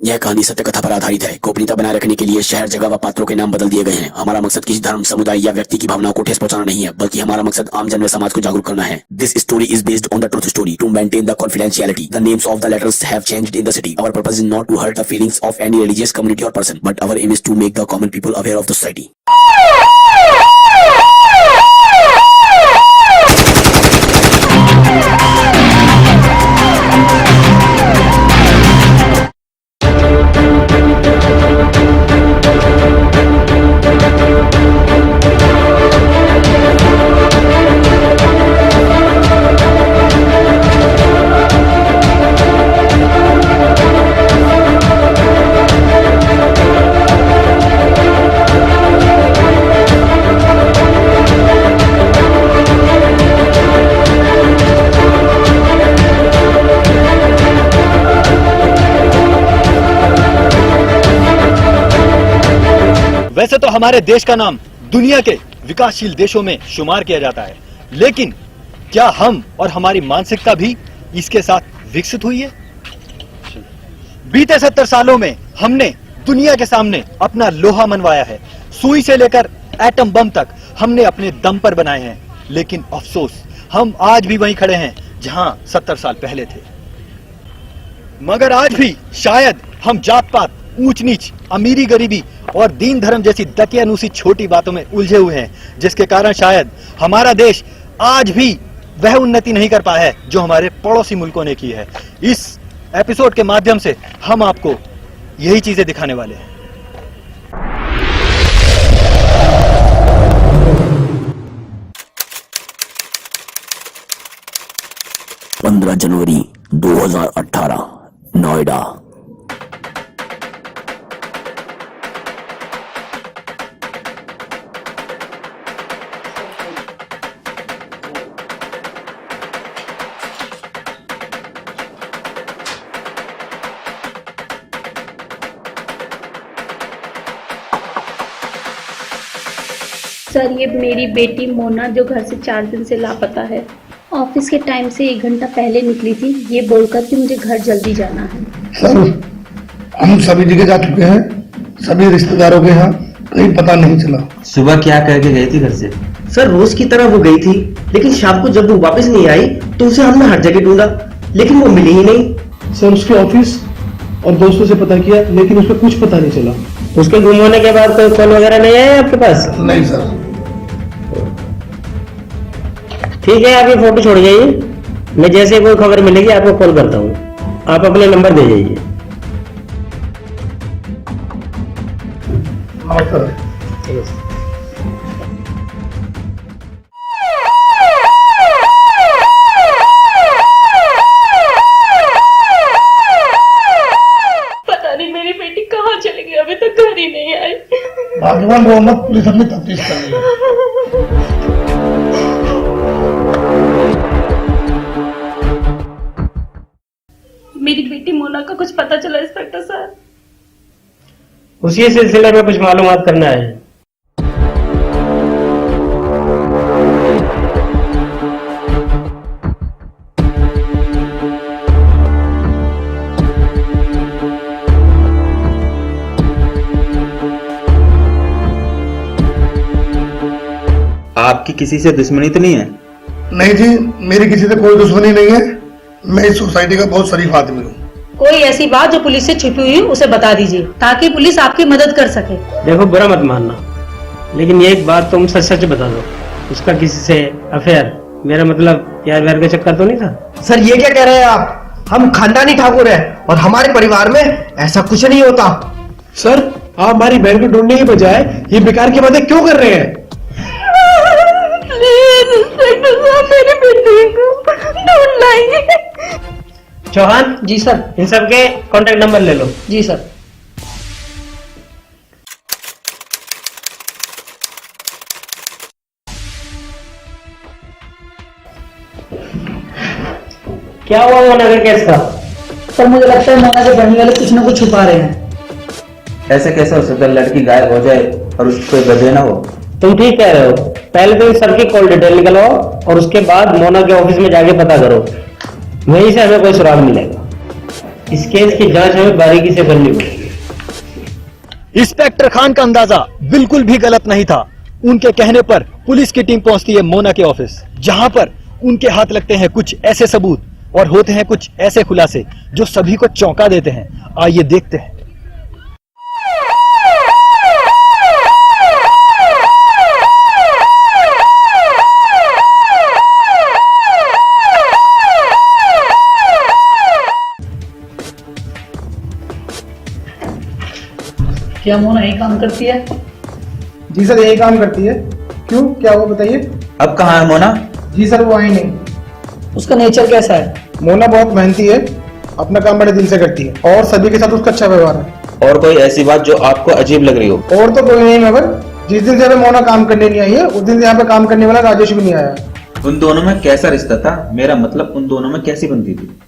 यह कहानी सत्य कथा पर आधारित है। गोपनीयता बनाए रखने के लिए शहर, जगह व पात्रों के नाम बदल दिए गए हैं। हमारा मकसद किसी धर्म, समुदाय या व्यक्ति की भावनाओं को ठेस पहुंचाना नहीं है, बल्कि हमारा मकसद आम जन व समाज को जागरूक करना है। This story is based on the truth story to maintain the confidentiality. The names of the letters have changed in the city. Our purpose is not to hurt the feelings of any religious community और person, but our aim is to make the common people aware of the society. वैसे तो हमारे देश का नाम दुनिया के विकासशील देशों में शुमार किया जाता है, लेकिन क्या हम और हमारी मानसिकता भी इसके साथ विकसित हुई है? बीते 70 सालों में हमने दुनिया के सामने अपना लोहा मनवाया है। सुई से लेकर एटम बम तक हमने अपने दम पर बनाए हैं, लेकिन अफसोस हम आज भी वहीं खड़े हैं जहां 70 साल पहले थे। मगर आज भी शायद हम जात पात, ऊंच नीच, अमीरी गरीबी और दीन धर्म जैसी दकियानूसी छोटी बातों में उलझे हुए हैं, जिसके कारण शायद हमारा देश आज भी वह उन्नति नहीं कर पाया है जो हमारे पड़ोसी मुल्कों ने की है। इस एपिसोड के माध्यम से हम आपको यही चीजें दिखाने वाले हैं। 15 जनवरी 2018, नोएडा। सर, ये मेरी बेटी मोना जो घर से 4 दिन से लापता है। ऑफिस के टाइम से 1 घंटा पहले निकली थी, ये बोलकर कि मुझे घर जल्दी जाना है। सर, हम सभी जगह जा चुके हैं, सभी रिश्तेदारों के यहाँ, कहीं पता नहीं चला। सुबह क्या कह के गई थी घर से? सर, रोज की तरह वो गई थी, लेकिन शाम को जब वो वापस नहीं आई तो उसे हमने हर जगह ढूंढा, लेकिन वो मिली ही नहीं। सर, उसके ऑफिस और दोस्तों से पता किया, लेकिन उसका कुछ पता नहीं चला। उसके गुम होने के बाद कोई कॉल वगैरह नहीं आया आपके पास? नहीं सर। ठीक है, आप ये फोटो छोड़ जाइए, मैं जैसे कोई खबर मिलेगी आपको कॉल करता हूँ। आप अपने नंबर दे जाइए। हाँ सर। पता नहीं मेरी बेटी कहाँ चली गई, अभी तक घर ही नहीं आई। भाग्यवान मोहम्मद, पुलिस अपनी तफ्तीश कर रही है। मेरी बेटी मोना का कुछ पता चला इंस्पेक्टर सर? उसी सिलसिले में कुछ मालूमात करना है। आपकी किसी से दुश्मनी तो नहीं है? नहीं जी, मेरी किसी से कोई दुश्मनी नहीं है। मैं इस सोसाइटी का बहुत शरीफ आदमी हूँ। कोई ऐसी बात जो पुलिस से छिपी हुई उसे बता दीजिए, ताकि पुलिस आपकी मदद कर सके। देखो, बुरा मत मानना, लेकिन ये एक बात तुम सच सच बता दो, उसका किसी से अफेयर, मेरा मतलब प्यार व्यार का चक्कर तो नहीं था? सर, ये क्या कह रहे हैं आप? हम खानदानी ठाकुर हैं और हमारे परिवार में ऐसा कुछ नहीं होता। सर, आप हमारी बहन को ढूंढने की बजाय ये बेकार की बातें क्यों कर रहे हैं? प्लीज इंस्पेक्टर साहब, मेरी बेटी को ढूंढ लाएंगे। चौहान जी सर। इन सबके कॉन्टेक्ट नंबर ले लो। जी सर। क्या हुआ वो नगर केस का? सर, मुझे लगता है मोना के बनने वाले कुछ न कुछ छुपा रहे हैं। ऐसे कैसे हो सकता है लड़की गायब हो जाए और उसको कोई वजह ना हो? तुम ठीक कह रहे हो, पहले तो इन सबकी कॉल डिटेल निकलवाओ और उसके बाद मोना के ऑफिस में जाके पता करो, वहीं से हमें कोई सुराग मिलेगा। इस केस की जांच हमें बारीकी से करनी पड़ेगी। इंस्पेक्टर खान का अंदाजा बिल्कुल भी गलत नहीं था। उनके कहने पर पुलिस की टीम पहुंचती है मोना के ऑफिस, जहां पर उनके हाथ लगते हैं कुछ ऐसे सबूत और होते हैं कुछ ऐसे खुलासे जो सभी को चौंका देते हैं। आइए देखते हैं। क्या मोना यही काम करती है? जी सर यही काम करती है। क्यों, क्या हुआ बताइए। अब कहाँ है मोना? जी सर वो आई नहीं। उसका नेचर कैसा है? मोना बहुत मेहनती है, अपना काम बड़े दिल से करती है और सभी के साथ उसका अच्छा व्यवहार है। और कोई ऐसी बात जो आपको अजीब लग रही हो? और तो कोई नहीं, मगर जिस दिन से यहाँ पे मोना काम करने नहीं आई है उस दिन से यहाँ पे काम करने वाला राजेश भी नहीं आया। उन दोनों में कैसा रिश्ता था? मेरा मतलब उन दोनों में कैसी बनती थी?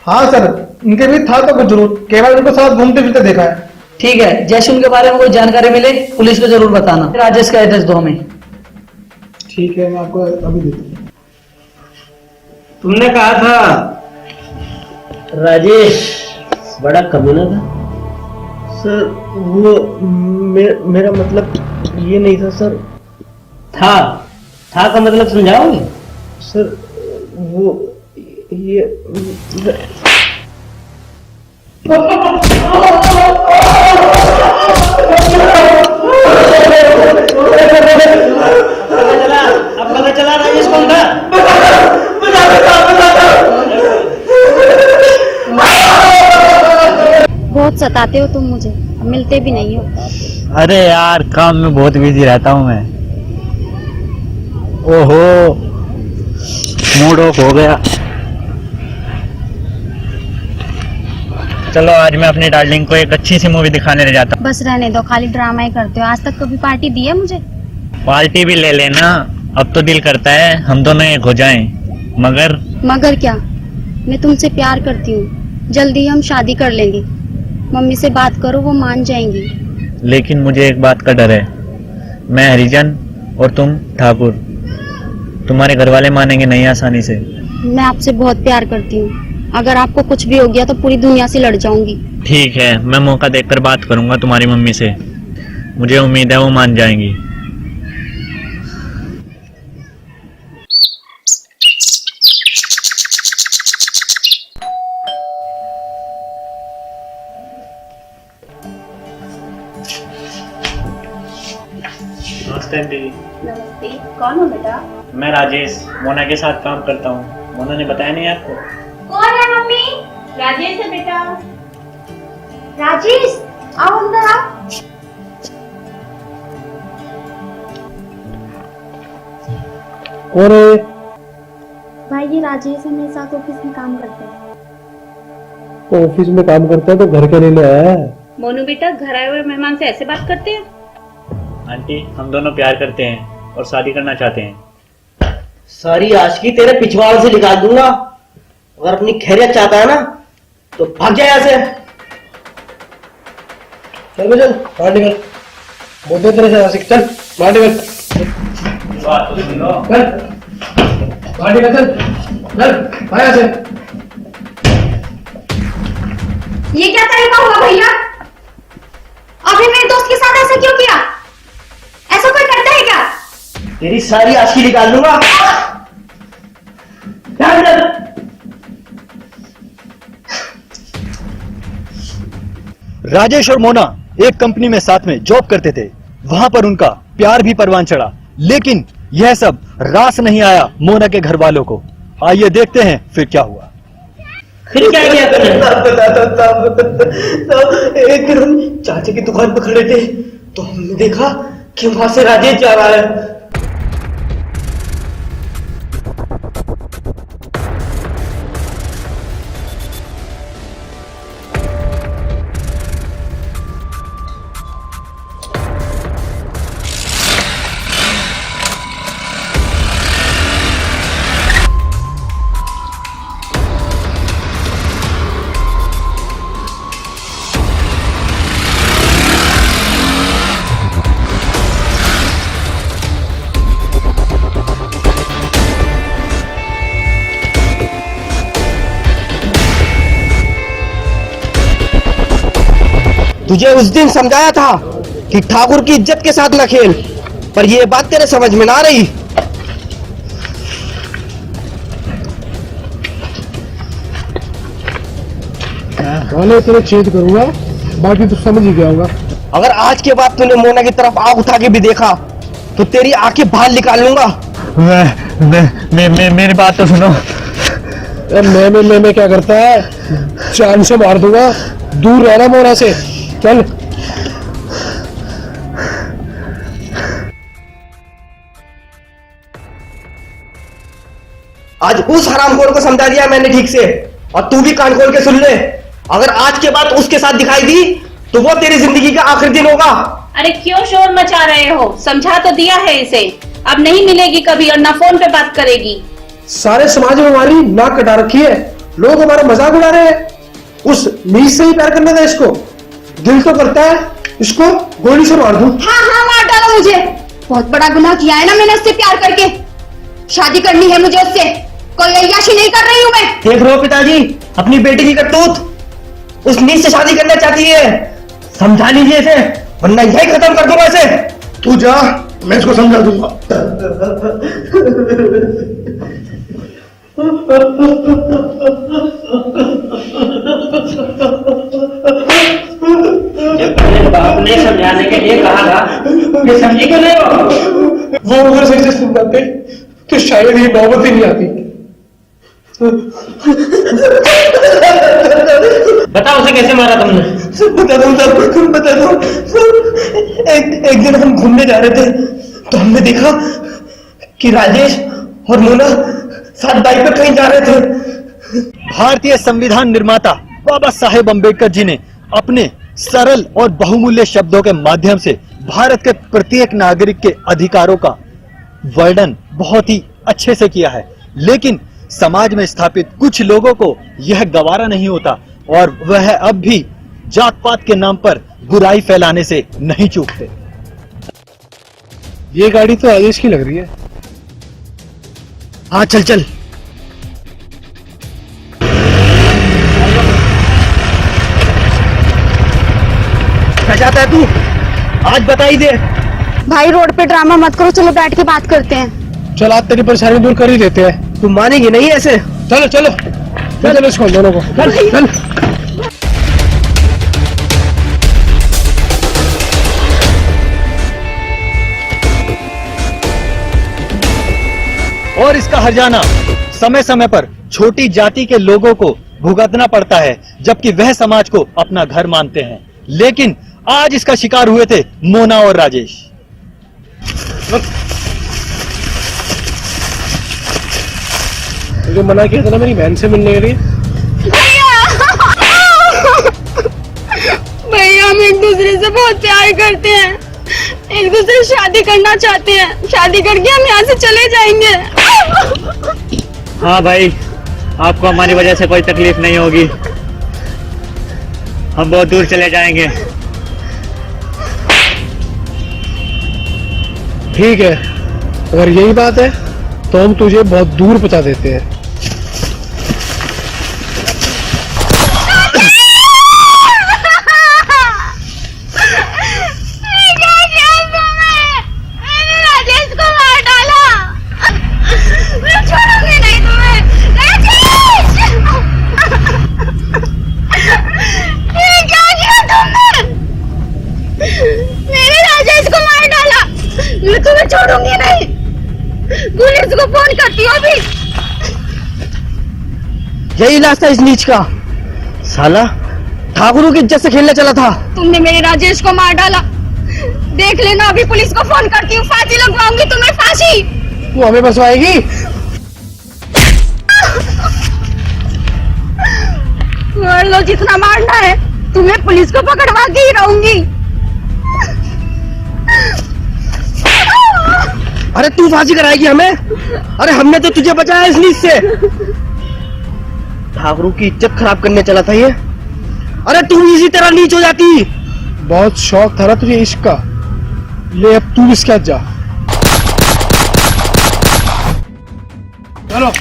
हाँ सर, उनके भी था तो कुछ जरूर, केवल उनको साथ घूमते फिरते देखा है। ठीक है, जैसे उनके बारे में कोई जानकारी मिले पुलिस को जरूर बताना। राजेश का एड्रेस दो हमें। ठीक है, मैं आपको अभी देता हूँ। तुमने कहा था राजेश बड़ा कमीना था। सर वो मेरा मतलब ये नहीं था सर। था का मतलब समझाओगे? सर वो ये अब पता चला राजेश कौन था? बहुत सताते हो तुम मुझे, मिलते भी नहीं हो। अरे यार काम में बहुत बिजी रहता हूं मैं। ओहो, मूड ऑफ हो गया। चलो आज मैं अपनी डार्लिंग को एक अच्छी सी मूवी दिखाने ले जाता हूँ। बस रहने दो, खाली ड्रामा ही करते हो। आज तक कभी पार्टी दी है मुझे? पार्टी भी ले लेना। अब तो दिल करता है हम दोनों एक हो जाएं, मगर क्या? मैं तुमसे प्यार करती हूँ, जल्दी हम शादी कर लेंगे। मम्मी से बात करो, वो मान जाएंगी। लेकिन मुझे एक बात का डर है। मैं हरिजन और तुम ठाकुर। तुम्हारे घर वाले मानेंगे नहीं आसानी से। मैं आपसे बहुत प्यार करती हूँ, अगर आपको कुछ भी हो गया तो पूरी दुनिया से लड़ जाऊंगी। ठीक है, मैं मौका देखकर बात करूंगा तुम्हारी मम्मी से। मुझे उम्मीद है वो मान जाएंगी। नमस्ते आंटी। नमस्ते, कौन हो बेटा? मैं राजेश, मोना के साथ काम करता हूँ। मोना ने बताया नहीं आपको? कौन है मम्मी? राजेश है बेटा। राजेश, आओ अंदर आओ। कौन है? भाई ये राजेश है, मेरे साथ ऑफिस में काम करता है। तो ऑफिस में काम करता है तो घर के लिए आया है। मोनू बेटा, घर आए हुए मेहमान से ऐसे बात करते हैं? आंटी हम दोनों प्यार करते हैं और शादी करना चाहते हैं। सारी आशिकी तेरे पिछवाड़ से निकाल दूंगा। अगर अपनी खैरियत चाहता है ना तो भाग जाए यहाँ से। चल बे चल, बाहर निकल। बोलते तेरे से आशिक, चल बाहर निकल। बात तो सुनो। चल बाहर निकल, चल चल भाग यहाँ से। ये क्या तरीका हुआ भैया? अभी मेरे दोस्त के साथ ऐसा क्यों किया? ऐसा कोई करता है क्या? तेरी सारी आशिकी निकाल दूंगा। राजेश और मोना एक कंपनी में साथ में जॉब करते थे। वहां पर उनका प्यार भी परवान चढ़ा, लेकिन यह सब रास नहीं आया मोना के घर वालों को। आइए देखते हैं फिर क्या हुआ। फिर क्या किया तुमने? एक दिन हम चाचा की दुकान पर खड़े थे तो हमने देखा कि वहां से राजेश जा रहा है। तुझे उस दिन समझाया था कि ठाकुर की इज्जत के साथ न खेल, पर ये बात तेरे समझ में ना रही। पहले तेरे चेत करूंगा, बाकी तो समझ ही गया होगा। अगर आज के बाद तूने मोना की तरफ आंख उठा के भी देखा तो तेरी आंखें बाहर निकाल लूंगा। मेरी बात तो सुनो। मैं क्या करता है, चांद से मार दूंगा, दूर रहना मोना से। चल। आज उस हरामखोर को समझा दिया मैंने ठीक से, और तू भी कान खोल के सुन ले। अगर आज के बाद उसके साथ दिखाई दी तो वो तेरी जिंदगी का आखिरी दिन होगा। अरे क्यों शोर मचा रहे हो? समझा तो दिया है इसे, अब नहीं मिलेगी कभी और ना फोन पे बात करेगी। सारे समाज में हमारी नाक कटा रखी है, लोग हमारा मजाक उड़ा रहे हैं। उस मीज से ही प्यार करने का इसको दिल तो करता है, इसको गोली से मार दूं। हाँ हाँ मार डालो मुझे, बहुत बड़ा गुनाह किया है ना मैंने उससे प्यार करके। शादी करनी है मुझे उससे, कोई अय्याशी नहीं कर रही हूँ मैं। देख रहे हो पिताजी, अपनी बेटी की करतूत। उस नीच से शादी करना चाहती है, समझा लीजिए इसे, वरना यही खत्म कर दूंगा इसे। तू जा, मैं इसको समझा दूंगा। बाप ने समझाने के लिए कहा था कि समझी क्यों नहीं हो? वो अगर सही से सुन जाते तो शायद ये नौबत ही नहीं आती। बताओ उसे कैसे मारा तुमने? बता दो। एक दिन हम घूमने जा रहे थे तो हमने देखा कि राजेश और मोना साथ बाइक पर कहीं जा रहे थे। भारतीय संविधान निर्माता बाबा साहेब अम्बेडकर जी ने अपने सरल और बहुमूल्य शब्दों के माध्यम से भारत के प्रत्येक नागरिक के अधिकारों का वर्णन बहुत ही अच्छे से किया है, लेकिन समाज में स्थापित कुछ लोगों को यह गवारा नहीं होता और वह अब भी जात पात के नाम पर बुराई फैलाने से नहीं चूकते। ये गाड़ी तो राजेश की लग रही है। हाँ चल चल। क्या चाहता है तू? आज बता ही दे। भाई रोड पे ड्रामा मत करो, चलो बैठ के बात करते हैं। चल आज तेरी परेशानी दूर कर ही देते हैं। तू मानेगी नहीं ऐसे? चलो चलो चलो इसको दोनों को चल। और इसका हर्जाना समय समय पर छोटी जाति के लोगों को भुगतना पड़ता है, जबकि वह समाज को अपना घर मानते हैं। लेकिन आज इसका शिकार हुए थे मोना और राजेश। मुझे मना किया था ना मेरी बहन से मिलने के लिए। भैया हम एक दूसरे से बहुत प्यार करते हैं, एक दूसरे से शादी करना चाहते हैं, शादी करके हम यहाँ से चले जाएंगे। हाँ भाई, आपको हमारी वजह से कोई तकलीफ नहीं होगी, हम बहुत दूर चले जाएंगे। ठीक है, अगर यही बात है तो हम तुझे बहुत दूर पहुंचा देते हैं। राजेश को मार डाला, मैं छोड़ूंगी नहीं तुम्हें। राजेश, ये क्या किया तुमने? मेरे राजेश को मार डाला, मैं तुम्हें छोड़ूंगी नहीं। पुलिस को फोन करती हो अभी। यही इलाज था इस नीच का। साला ठाकुरों की इज्जत से खेलने चला था। तुमने मेरे राजेश को मार डाला, देख लेना अभी पुलिस को फोन करती हूँ, फांसी लगवाऊंगी तुम्हें, फांसी। तू हमें फंसवाएगी? मार लो जितना मारना है, तुम्हें पुलिस को पकड़वा के ही रहूंगी। अरे तू फांसी कराएगी हमें? अरे हमने तो तुझे बचाया इस नीच से। ठाकुरों की इज्जत खराब करने चला था ये। अरे तू इसी तरह नीच हो जाती। बहुत शौक था ना तुझे इश्क का, ले अब तू इसके साथ जा। चलो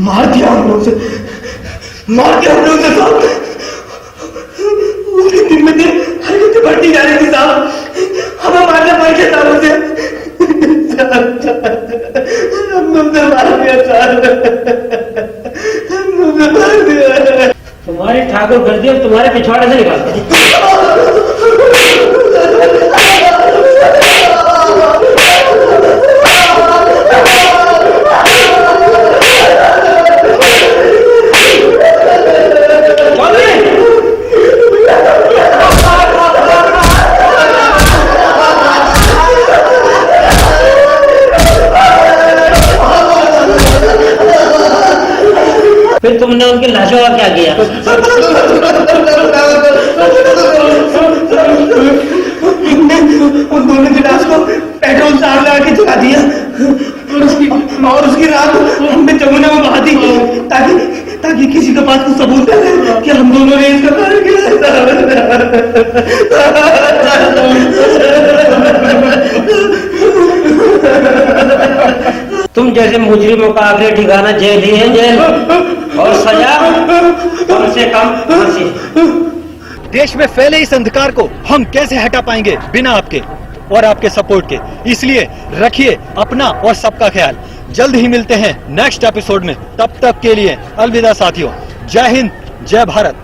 मार दिया हम लोग से। मार के हमने उसे साहब। उसकी दिन में दिन हरकतें बढ़ती जा रही थी साहब, हमें मारना पड़ गया साहब उसे। हमने उसे मार दिया साहब, हमने उसे मार दिया। तुम्हारी ठाकुर गर्दी और तुम्हारे पिछवाड़े से निकाल। फिर तुमने उनकी लाशों का क्या किया? उन दोनों की लाश को पेट्रोल सार लगा के जला दिया और उसकी रात हमने जमुना में बहा दी ताकि किसी के पास कुछ सबूत न रहे कि हम दोनों ने इसका कार्य किया। तुम जैसे मुजरिमों का आखिरी ठिकाना जेल ही है, जेल, और सजा कम से कम फांसी। देश में फैले इस अंधकार को हम कैसे हटा पाएंगे बिना आपके और आपके सपोर्ट के। इसलिए रखिए अपना और सबका ख्याल। जल्द ही मिलते हैं नेक्स्ट एपिसोड में। तब तक के लिए अलविदा साथियों। जय हिंद, जय भारत।